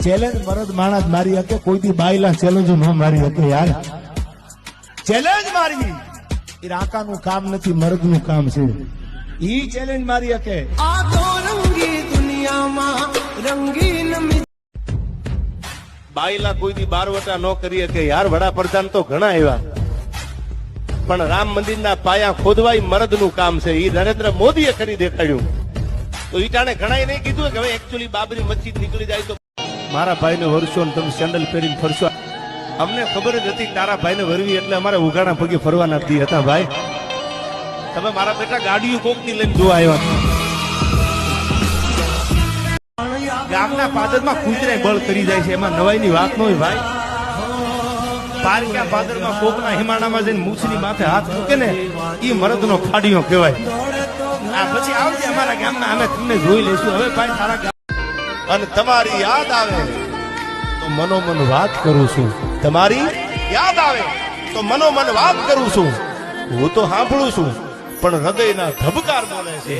Challenge મરદ માણસ મારી શકે, કોઈ દી બાયલા ચેલેન્જ ન મારી શકે યાર. ચેલેન્જ મારી એ રાકાનું કામ નથી, મરદનું કામ છે. ઈ ચેલેન્જ મારી શકે. આ તો રંગી દુનિયામાં રંગીન બાયલા કોઈ દી બારવટા ન કરી શકે યાર. વડાપ્રધાન તો ઘણા આવ્યા, પણ રામ મંદિરના પાયા ખોદવાય મરદનું કામ છે. એ નરેન્દ્ર મોદીએ કરી દેખાડ્યું. તો ઈટાણે ઘણાએ નહીં કીધું કે હવે એકચ્યુઅલી બાબરી મસ્જિદ નીકળી જાય તો મારા ભાઈને વરસો ને તમે સેન્ડલ પહેરીને ફરશો. અમને ખબર જ હતી તારા ભાઈને વરવી એટલે અમારે ઉઘાડા પગે ફરવાના દી હતા. ભાઈ તમે મારા બેટા ગાડીઓ કોકની લઈને જોવા આવ્યા. ગામના પાદરમાં કૂતરે બળ કરી જાય છે, એમાં નવાઈની વાત ન હોય ભાઈ. પારક્યા પાદરમાં કોકના હિમાણામાં જઈને મૂછની માથે હાથ મૂકે ને એ મરદનો ફાડીઓ કહેવાય. આ પછી આવજે અમારા ગામમાં, અમે તમને જોઈ લઈશું. હવે ભાઈ તારા ગામ અને તમારી યાદ આવે તો મનોમન વાત કરું છું. તમારી યાદ આવે તો મનોમન વાત કરું છું. હું તો સાંભળું છું પણ હૃદયના ધબકાર બોલે છે.